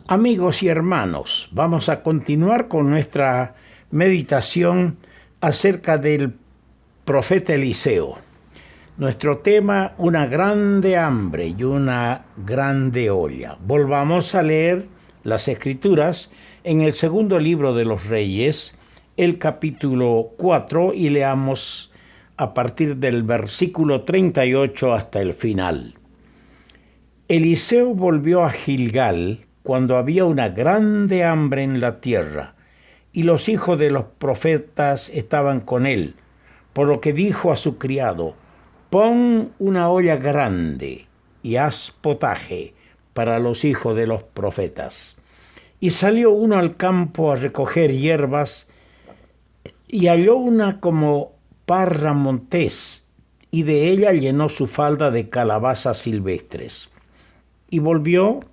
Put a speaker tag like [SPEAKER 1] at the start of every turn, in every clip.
[SPEAKER 1] Amigos y hermanos, vamos a continuar con nuestra meditación acerca del profeta Eliseo. Nuestro tema, una grande hambre y una grande olla. Volvamos a leer las Escrituras en el segundo libro de los Reyes, el capítulo 4, y leamos a partir del versículo 38 hasta el final. Eliseo volvió a Gilgal cuando había una grande hambre en la tierra, y los hijos de los profetas estaban con él, por lo que dijo a su criado: «Pon una olla grande y haz potaje para los hijos de los profetas». Y salió uno al campo a recoger hierbas, y halló una como parra montés, y de ella llenó su falda de calabazas silvestres. Y volvió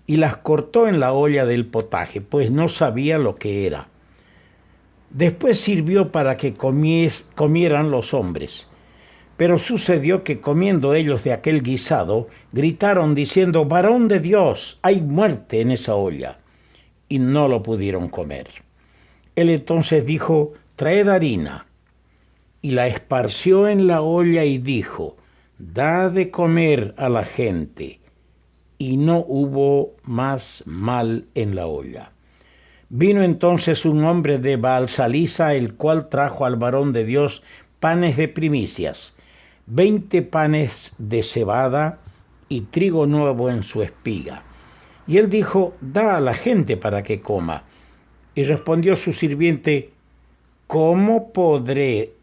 [SPEAKER 1] y las cortó en la olla del potaje, pues no sabía lo que era. Después sirvió para que comieran los hombres. Pero sucedió que comiendo ellos de aquel guisado, gritaron diciendo: «¡Varón de Dios, hay muerte en esa olla!» Y no lo pudieron comer. Él entonces dijo: «Traed harina». Y la esparció en la olla y dijo: «Da de comer a la gente». Y no hubo más mal en la olla. Vino entonces un hombre de Baal-Salisa, el cual trajo al varón de Dios panes de primicias, 20 panes de cebada y trigo nuevo en su espiga. Y él dijo: «Da a la gente para que coma». Y respondió su sirviente: ¿Cómo pondré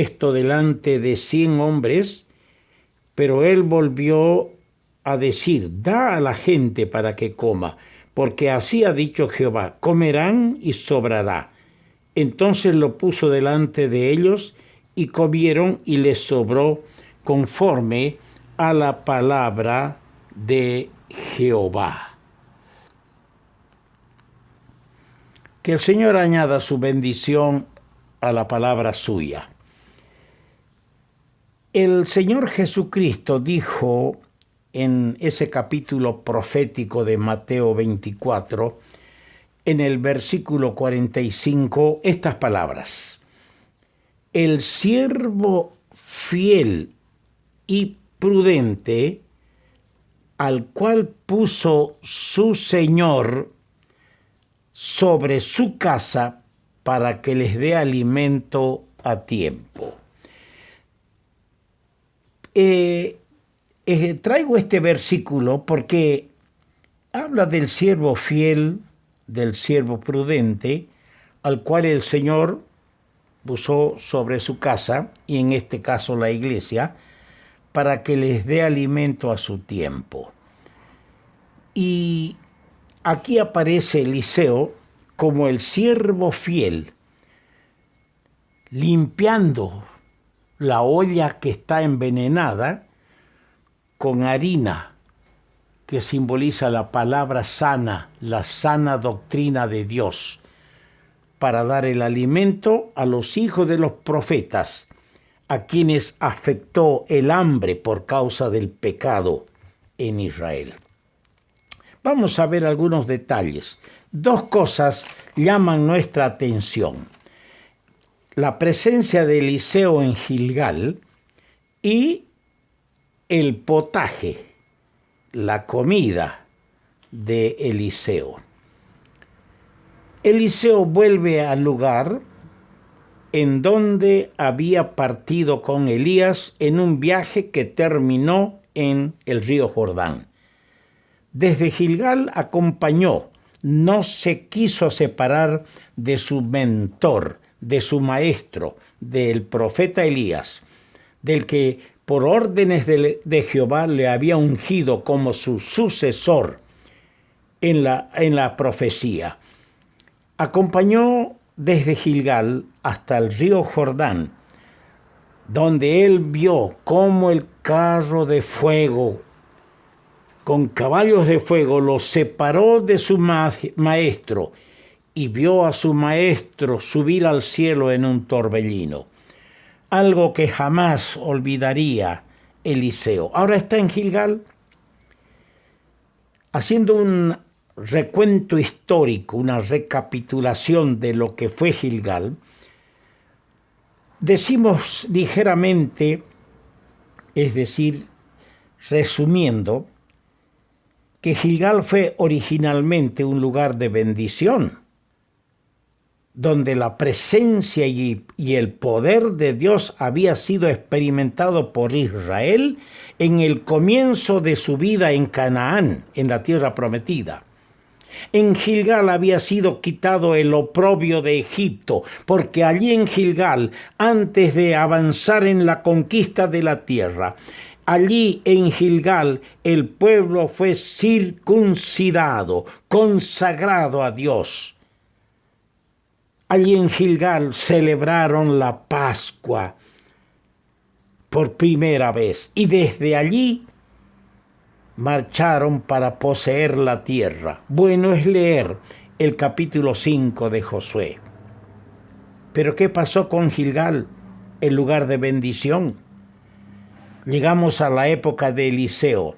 [SPEAKER 1] esto delante de 100 hombres? Pero él volvió a decir: «Da a la gente para que coma, porque así ha dicho Jehová: comerán y sobrará». Entonces lo puso delante de ellos, y comieron, y les sobró conforme a la palabra de Jehová. Que el Señor añada su bendición a la palabra suya. El Señor Jesucristo dijo en ese capítulo profético de Mateo 24, en el versículo 45, estas palabras: «El siervo fiel y prudente, al cual puso su Señor sobre su casa para que les dé alimento a tiempo». Traigo este versículo porque habla del siervo fiel, del siervo prudente, al cual el Señor puso sobre su casa, y en este caso la iglesia, para que les dé alimento a su tiempo. Y aquí aparece Eliseo como el siervo fiel, limpiando la olla que está envenenada con harina, que simboliza la palabra sana, la sana doctrina de Dios, para dar el alimento a los hijos de los profetas, a quienes afectó el hambre por causa del pecado en Israel. Vamos a ver algunos detalles. Dos cosas llaman nuestra atención: la presencia de Eliseo en Gilgal y el potaje, la comida de Eliseo. Eliseo vuelve al lugar en donde había partido con Elías en un viaje que terminó en el río Jordán. Desde Gilgal acompañó, no se quiso separar de su mentor, de su maestro, del profeta Elías, del que por órdenes de Jehová le había ungido como su sucesor en la profecía. Acompañó desde Gilgal hasta el río Jordán, donde él vio cómo el carro de fuego con caballos de fuego lo separó de su maestro, y vio a su maestro subir al cielo en un torbellino. Algo que jamás olvidaría Eliseo. Ahora está en Gilgal. Haciendo un recuento histórico, una recapitulación de lo que fue Gilgal, decimos ligeramente, es decir, resumiendo, que Gilgal fue originalmente un lugar de bendición, donde la presencia y el poder de Dios había sido experimentado por Israel en el comienzo de su vida en Canaán, en la tierra prometida. En Gilgal había sido quitado el oprobio de Egipto, porque allí en Gilgal, antes de avanzar en la conquista de la tierra, allí en Gilgal el pueblo fue circuncidado, consagrado a Dios. Allí en Gilgal celebraron la Pascua por primera vez y desde allí marcharon para poseer la tierra. Bueno es leer el capítulo 5 de Josué. Pero ¿qué pasó con Gilgal, el lugar de bendición? Llegamos a la época de Eliseo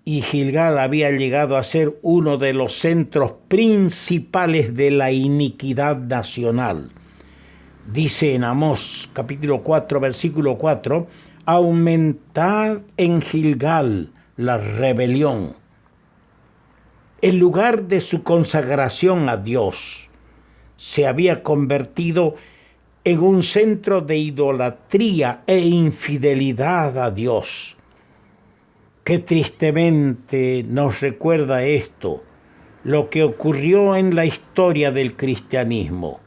[SPEAKER 1] y Gilgal había llegado a ser uno de los centros principales de la iniquidad nacional. Dice en Amós capítulo 4 versículo 4: aumentad en Gilgal la rebelión. El lugar de su consagración a Dios se había convertido en un centro de idolatría e infidelidad a Dios. Qué tristemente nos recuerda esto, lo que ocurrió en la historia del cristianismo.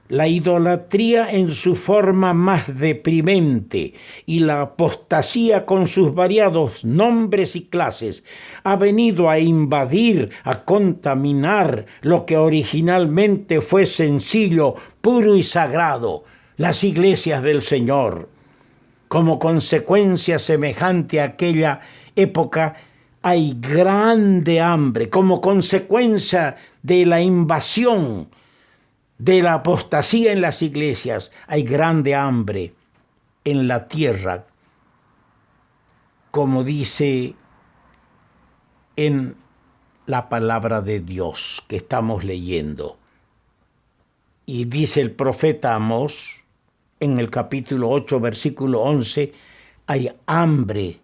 [SPEAKER 1] La idolatría en su forma más deprimente y la apostasía con sus variados nombres y clases ha venido a invadir, a contaminar lo que originalmente fue sencillo, puro y sagrado, las iglesias del Señor. Como consecuencia semejante a aquella época, hay grande hambre. Como consecuencia de la invasión, de la apostasía en las iglesias, hay grande hambre en la tierra, como dice en la palabra de Dios que estamos leyendo. Y dice el profeta Amós, en el capítulo 8, versículo 11, hay hambre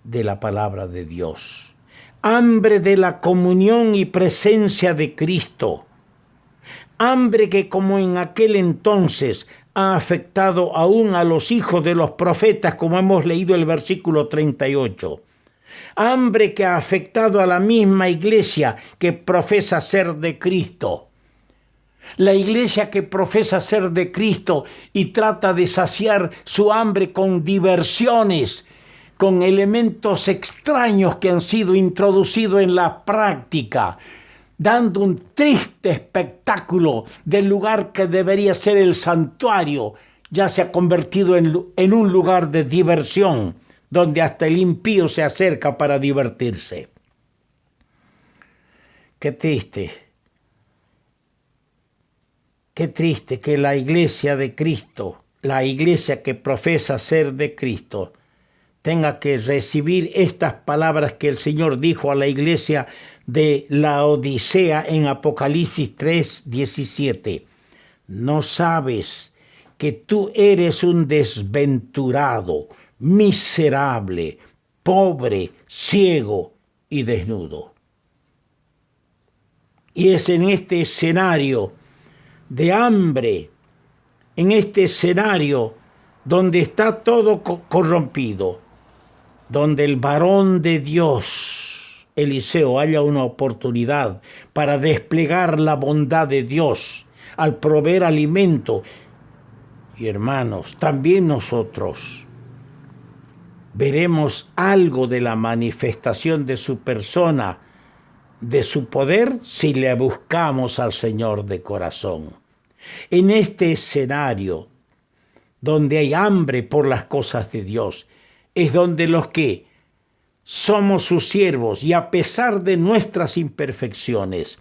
[SPEAKER 1] de la palabra de Dios, hambre de la comunión y presencia de Cristo, hambre que como en aquel entonces ha afectado aún a los hijos de los profetas, como hemos leído el versículo 38. Hambre que ha afectado a la misma iglesia que profesa ser de Cristo. La iglesia que profesa ser de Cristo y trata de saciar su hambre con diversiones, con elementos extraños que han sido introducidos en la práctica, dando un triste espectáculo del lugar que debería ser el santuario, ya se ha convertido en un lugar de diversión, donde hasta el impío se acerca para divertirse. Qué triste. Qué triste que la iglesia de Cristo, la iglesia que profesa ser de Cristo, tenga que recibir estas palabras que el Señor dijo a la iglesia de la Odisea en Apocalipsis 3:17. ¿No sabes que tú eres un desventurado, miserable, pobre, ciego y desnudo? Y es en este escenario de hambre, en este escenario donde está todo corrompido, donde el varón de Dios, Eliseo, halla una oportunidad para desplegar la bondad de Dios al proveer alimento. Y hermanos, también nosotros veremos algo de la manifestación de su persona, de su poder, si le buscamos al Señor de corazón. En este escenario, donde hay hambre por las cosas de Dios, es donde los que somos sus siervos y a pesar de nuestras imperfecciones,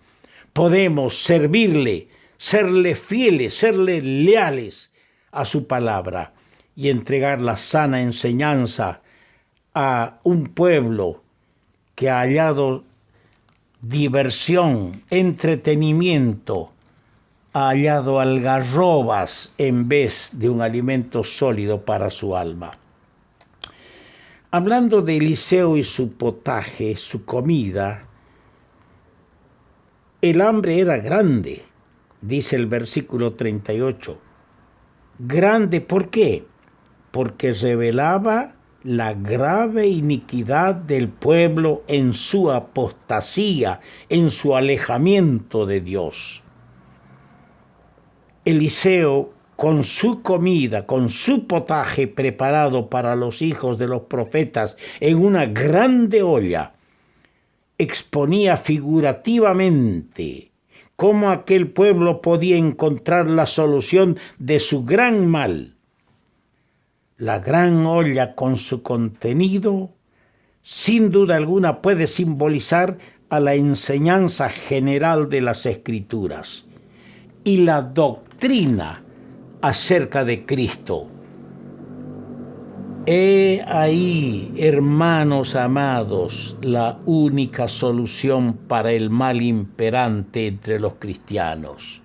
[SPEAKER 1] podemos servirle, serle fieles, serle leales a su palabra y entregar la sana enseñanza a un pueblo que ha hallado diversión, entretenimiento, ha hallado algarrobas en vez de un alimento sólido para su alma. Hablando de Eliseo y su potaje, su comida, el hambre era grande, dice el versículo 38. Grande, ¿por qué? Porque revelaba la grave iniquidad del pueblo en su apostasía, en su alejamiento de Dios. Eliseo, con su comida, con su potaje preparado para los hijos de los profetas en una grande olla, exponía figurativamente cómo aquel pueblo podía encontrar la solución de su gran mal. La gran olla con su contenido, sin duda alguna, puede simbolizar a la enseñanza general de las Escrituras y la doctrina acerca de Cristo. He ahí, hermanos amados, la única solución para el mal imperante entre los cristianos.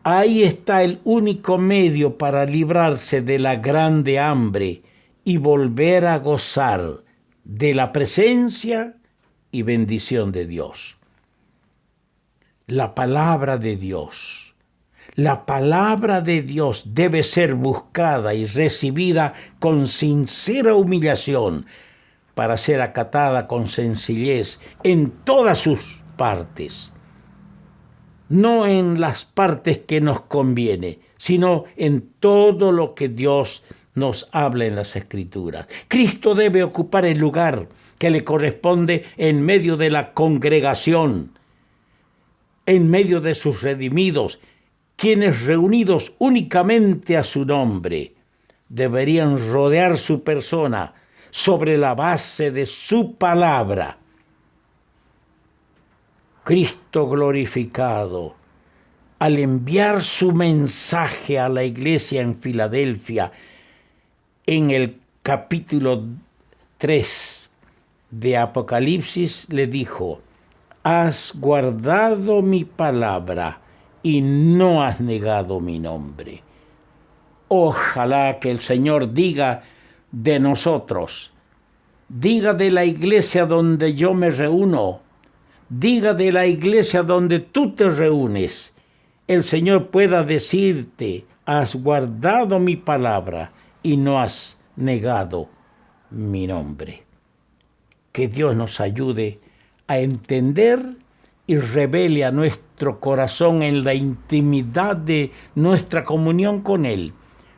[SPEAKER 1] Ahí está el único medio para librarse de la grande hambre y volver a gozar de la presencia y bendición de Dios. La palabra de Dios. La palabra de Dios debe ser buscada y recibida con sincera humillación para ser acatada con sencillez en todas sus partes. No en las partes que nos conviene, sino en todo lo que Dios nos habla en las Escrituras. Cristo debe ocupar el lugar que le corresponde en medio de la congregación, en medio de sus redimidos, quienes reunidos únicamente a su nombre deberían rodear su persona sobre la base de su palabra. Cristo glorificado, al enviar su mensaje a la iglesia en Filadelfia, en el capítulo 3 de Apocalipsis, le dijo: has guardado mi palabra y no has negado mi nombre. Ojalá que el Señor diga de nosotros, diga de la iglesia donde yo me reúno, diga de la iglesia donde tú te reúnes, el Señor pueda decirte: has guardado mi palabra y no has negado mi nombre. Que Dios nos ayude a entender y revele a nuestro corazón en la intimidad de nuestra comunión con Él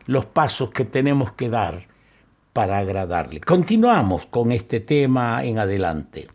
[SPEAKER 1] los pasos que tenemos que dar para agradarle. Continuamos con este tema en adelante.